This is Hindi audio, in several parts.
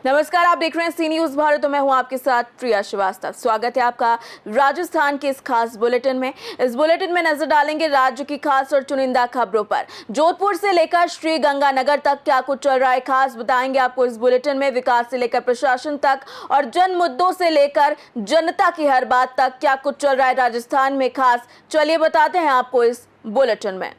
नमस्कार, आप देख रहे हैं सी न्यूज भारत। तो मैं हूं आपके साथ प्रिया श्रीवास्तव। स्वागत है आपका राजस्थान के इस खास बुलेटिन में। इस बुलेटिन में नजर डालेंगे राज्य की खास और चुनिंदा खबरों पर। जोधपुर से लेकर श्री गंगानगर तक क्या कुछ चल रहा है खास बताएंगे आपको इस बुलेटिन में। विकास से लेकर प्रशासन तक और जन मुद्दों से लेकर जनता की हर बात तक क्या कुछ चल रहा है राजस्थान में खास, चलिए बताते हैं आपको इस बुलेटिन में।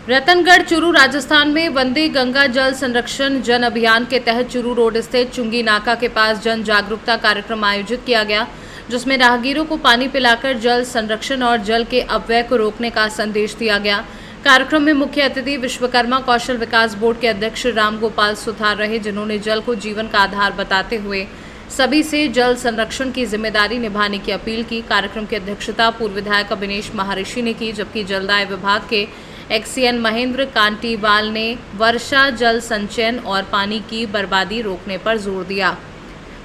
रतनगढ़ चूरू राजस्थान में वंदे गंगा जल संरक्षण जन अभियान के तहत चूरू रोड स्थित चुंगी नाका के पास जन जागरूकता कार्यक्रम आयोजित किया गया, जिसमें राहगीरों को पानी पिलाकर जल संरक्षण और जल के अपव्यय को रोकने का संदेश दिया गया। कार्यक्रम में मुख्य अतिथि विश्वकर्मा कौशल विकास बोर्ड के अध्यक्ष राम गोपाल सुथार रहे, जिन्होंने जल को जीवन का आधार बताते हुए सभी से जल संरक्षण की जिम्मेदारी निभाने की अपील की। कार्यक्रम की अध्यक्षता पूर्व विधायक अभिनेश महर्षि ने की, जबकि जलदाय विभाग के एक्सीएन महेंद्र कांटीवाल ने वर्षा जल संचयन और पानी की बर्बादी रोकने पर जोर दिया।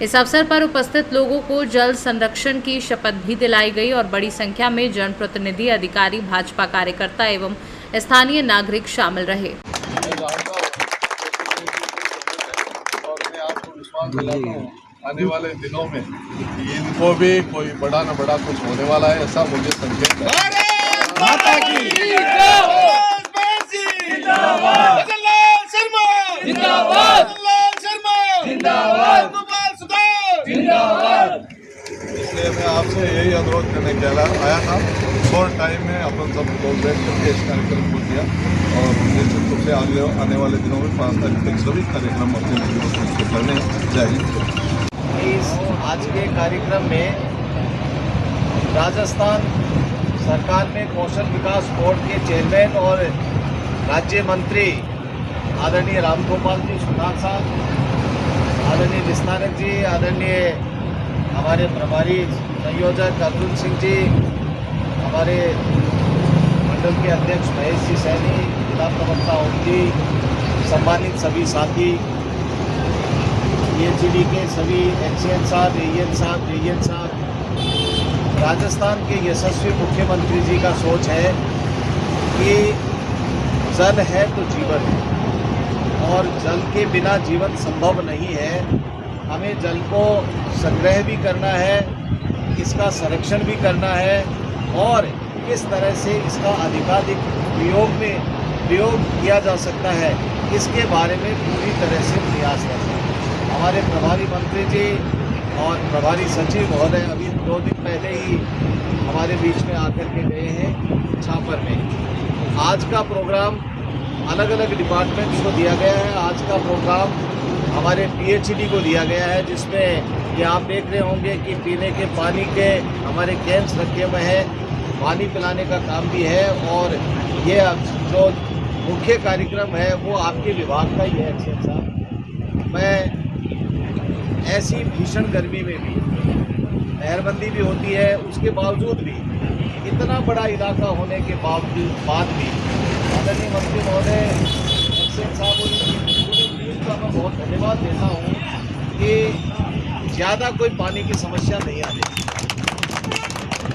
इस अवसर पर उपस्थित लोगों को जल संरक्षण की शपथ भी दिलाई गई और बड़ी संख्या में जनप्रतिनिधि, अधिकारी, भाजपा कार्यकर्ता एवं स्थानीय नागरिक शामिल रहे। आने वाले दिनों में इनको भी कोई बड़ा न बड़ा कुछ होने वाला है, ऐसा मुझे संकेत है। माता की जिंदाबाद, जिंदाबाद, जिंदाबाद। इसलिए मैं आपसे यही अनुरोध करने के लिए आया था। शॉर्ट टाइम में अपन सब लोग बैठ करके इस कार्यक्रम को किया और निश्चित रूप से आने वाले दिनों में 5 तारीख तक सभी कार्यक्रम अपने करने जाएंगे। इस आज के कार्यक्रम में राजस्थान सरकार में कौशल विकास बोर्ड के चेयरमैन और राज्य मंत्री आदरणीय रामगोपाल जी सुथार साहब, आदरणीय विस्तारक जी, आदरणीय हमारे प्रभारी संयोजक अर्जुन सिंह जी, हमारे मंडल के अध्यक्ष महेश जी सैनी, जिला प्रवक्ता ओम जी, सम्मानित सभी साथी, पीएचडी के सभी एक्सीएन साहब, एएन साहब, जेएन साहब। राजस्थान के यशस्वी मुख्यमंत्री जी का सोच है कि जल है तो जीवन है और जल के बिना जीवन संभव नहीं है। हमें जल को संग्रह भी करना है, इसका संरक्षण भी करना है और किस तरह से इसका अधिकाधिक प्रयोग किया जा सकता है, इसके बारे में पूरी तरह से प्रयास करना है। हमारे प्रभारी मंत्री जी और प्रभारी सचिव महोदय अभी 2 दिन पहले ही हमारे बीच में आकर के गए हैं छापर में। आज का प्रोग्राम अलग अलग डिपार्टमेंट्स को दिया गया है। आज का प्रोग्राम हमारे पीएचडी को दिया गया है, जिसमें ये आप देख रहे होंगे कि पीने के पानी के हमारे कैंप्स रखे हुए हैं, पानी पिलाने का काम भी है और ये जो मुख्य कार्यक्रम है वो आपके विभाग का ही है। एक्सीएन साहब, मैं ऐसी भीषण गर्मी में भी नहरबंदी भी होती है, उसके बावजूद भी इतना बड़ा इलाका होने के बाद भी आदरणीय मंत्री महोदय एक्सीएन साहब और पूरी टीम का मैं बहुत धन्यवाद देता हूँ कि ज़्यादा कोई पानी की समस्या नहीं आती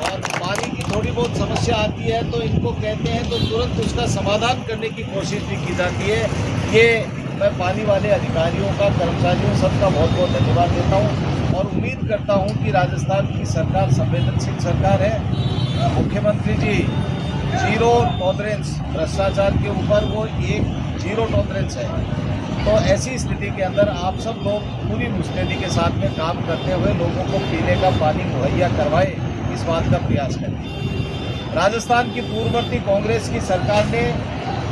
और पानी की थोड़ी बहुत समस्या आती है तो इनको कहते हैं तो तुरंत उसका समाधान करने की कोशिश भी की जाती है। ये मैं पानी वाले अधिकारियों का, कर्मचारियों सबका बहुत बहुत धन्यवाद देता हूँ और उम्मीद करता हूँ कि राजस्थान की सरकार संवेदनशील सरकार है। मुख्यमंत्री जी जीरो टॉलरेंस भ्रष्टाचार के ऊपर, वो एक जीरो टॉलरेंस है। तो ऐसी स्थिति के अंदर आप सब लोग पूरी मुस्तैदी के साथ में काम करते हुए लोगों को पीने का पानी मुहैया करवाए, इस बात का प्रयास करें। राजस्थान की पूर्ववर्ती कांग्रेस की सरकार ने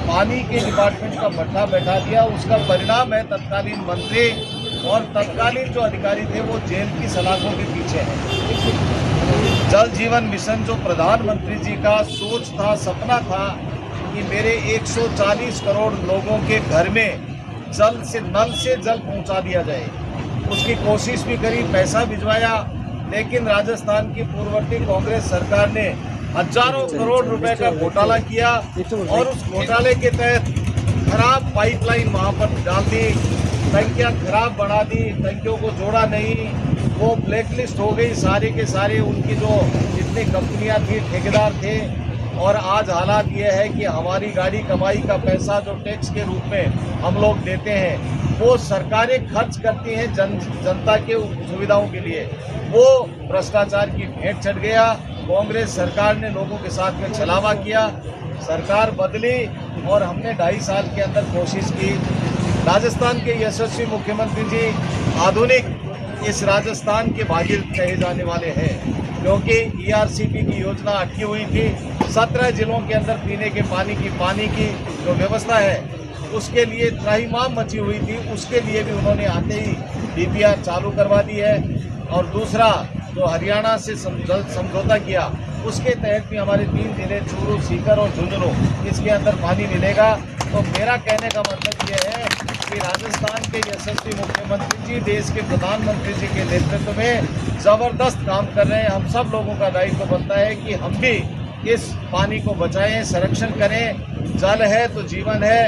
पानी के डिपार्टमेंट का भट्ठा बैठा दिया। उसका परिणाम है तत्कालीन मंत्री और तत्कालीन जो अधिकारी थे वो जेल की सलाखों के पीछे हैं। जल जीवन मिशन जो प्रधानमंत्री जी का सोच था, सपना था कि मेरे 140 करोड़ लोगों के घर में नल से जल पहुंचा दिया जाए, उसकी कोशिश भी करी, पैसा भिजवाया, लेकिन राजस्थान की पूर्ववर्ती कांग्रेस सरकार ने हजारों करोड़ रुपए का घोटाला किया और उस घोटाले के तहत खराब पाइपलाइन वहां पर डाल दी, टंकियां खराब बना दी, टंकियों को जोड़ा नहीं, वो ब्लैकलिस्ट हो गई सारे के सारे। उनकी जो जितनी कंपनियां थी, ठेकेदार थे, और आज हालात ये है कि हमारी गाड़ी कमाई का पैसा जो टैक्स के रूप में हम लोग देते हैं वो सरकारें खर्च करती हैं जनता के सुविधाओं के लिए। वो भ्रष्टाचार की भेंट चढ़ गया। कांग्रेस सरकार ने लोगों के साथ में छलावा किया, सरकार बदली और हमने 2.5 साल के अंदर कोशिश की। राजस्थान के यशस्वी मुख्यमंत्री जी आधुनिक इस राजस्थान के भागीर कहे जाने वाले हैं, क्योंकि ERCP की योजना अटकी हुई थी। 17 जिलों के अंदर पीने के पानी की जो व्यवस्था है उसके लिए त्राहिमाम मची हुई थी, उसके लिए भी उन्होंने आते ही DPR चालू करवा दी है। और दूसरा जो हरियाणा से समझौता किया उसके तहत भी हमारे 3 जिले चूरू, सीकर और झुंझुनू इसके अंदर पानी मिलेगा। तो मेरा कहने का मतलब ये है कि राजस्थान के यशस्वी मुख्यमंत्री जी देश के प्रधानमंत्री जी के नेतृत्व में ज़बरदस्त काम कर रहे हैं। हम सब लोगों का दायित्व बनता है कि हम भी इस पानी को बचाएं, संरक्षण करें। जल है तो जीवन है,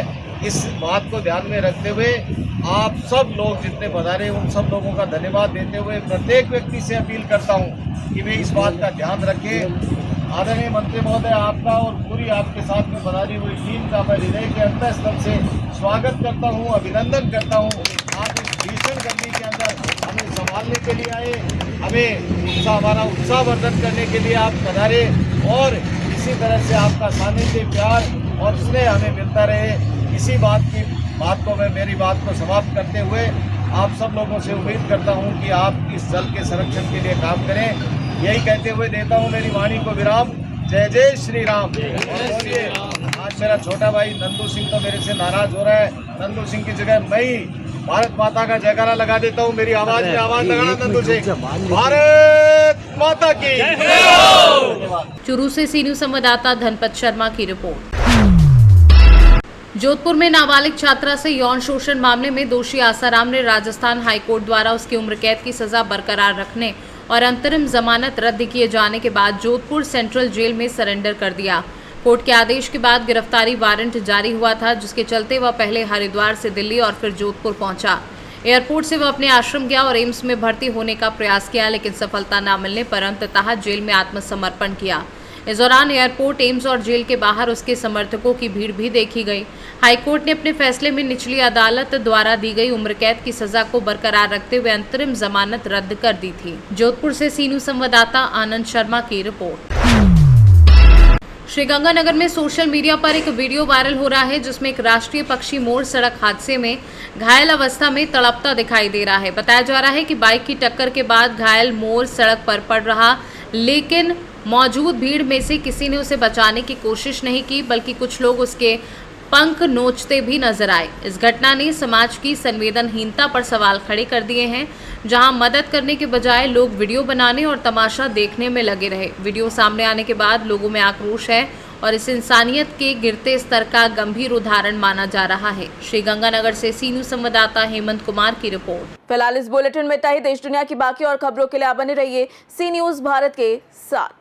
इस बात को ध्यान में रखते हुए आप सब लोग जितने पधारे उन सब लोगों का धन्यवाद देते हुए प्रत्येक व्यक्ति से अपील करता हूं कि वे इस बात का ध्यान रखें। आदरणीय मंत्री महोदय, आपका और पूरी आपके साथ में पधारी हुई टीम का मैं हृदय के अंतःस्थल से स्वागत करता हूं, अभिनंदन करता हूं। आप इस भीषण गर्मी के अंदर हमें संभालने के लिए आए, हमें हमारा उत्साहवर्धन करने के लिए आप पधारे और इसी तरह से आपका सानिध्य, प्यार और स्नेह हमें मिलता रहे। इसी बात को मैं मेरी बात को समाप्त करते हुए आप सब लोगों से उम्मीद करता हूं कि आप इस जल के संरक्षण के लिए काम करें। यही कहते हुए देता हूं मेरी वाणी को विराम। जय जय श्री राम। और बोलिए, आज मेरा छोटा भाई नंदू सिंह तो मेरे से नाराज हो रहा है। नंदू सिंह की जगह मैं ही भारत माता का जयकारा लगा देता हूं। मेरी आवाज में आवाज लगाना नंदू सिंह। भारत माता की धन्यवाद। चूरू से सी न्यूज संवाददाता धनपत शर्मा की रिपोर्ट। जोधपुर में नाबालिग छात्रा से यौन शोषण मामले में दोषी आसाराम ने राजस्थान हाईकोर्ट द्वारा उसकी उम्र कैद की सजा बरकरार रखने और अंतरिम जमानत रद्द किए जाने के बाद जोधपुर सेंट्रल जेल में सरेंडर कर दिया। कोर्ट के आदेश के बाद गिरफ्तारी वारंट जारी हुआ था, जिसके चलते वह पहले हरिद्वार से दिल्ली और फिर जोधपुर पहुंचा। एयरपोर्ट से वह अपने आश्रम गया और एम्स में भर्ती होने का प्रयास किया, लेकिन सफलता न मिलने पर अंततः जेल में आत्मसमर्पण किया। इस दौरान एयरपोर्ट, एम्स और जेल के बाहर उसके समर्थकों की भीड़ भी देखी गई। हाईकोर्ट ने अपने फैसले में निचली अदालत द्वारा दी गई उम्र कैद की सजा को बरकरार रखते हुए अंतरिम जमानत रद्द कर दी थी। जोधपुर से सी न्यूज संवाददाता आनंद शर्मा की रिपोर्ट। श्रीगंगानगर में सोशल मीडिया पर एक वीडियो वायरल हो रहा है, जिसमें एक राष्ट्रीय पक्षी मोर सड़क हादसे में घायल अवस्था में तड़पता दिखाई दे रहा है। बताया जा रहा है कि बाइक की टक्कर के बाद घायल मोर सड़क पर पड़ रहा, लेकिन मौजूद भीड़ में से किसी ने उसे बचाने की कोशिश नहीं की, बल्कि कुछ लोग उसके पंख नोचते भी नजर आए। इस घटना ने समाज की संवेदनहीनता पर सवाल खड़े कर दिए हैं, जहां मदद करने के बजाय लोग वीडियो बनाने और तमाशा देखने में लगे रहे। वीडियो सामने आने के बाद लोगों में आक्रोश है और इस इंसानियत के गिरते स्तर का गंभीर उदाहरण माना जा रहा है। श्रीगंगानगर से सी न्यूज संवाददाता हेमंत कुमार की रिपोर्ट। फिलहाल इस बुलेटिन में इतना ही। देश दुनिया की बाकी और खबरों के लिए आप बने रहिए सी न्यूज भारत के साथ।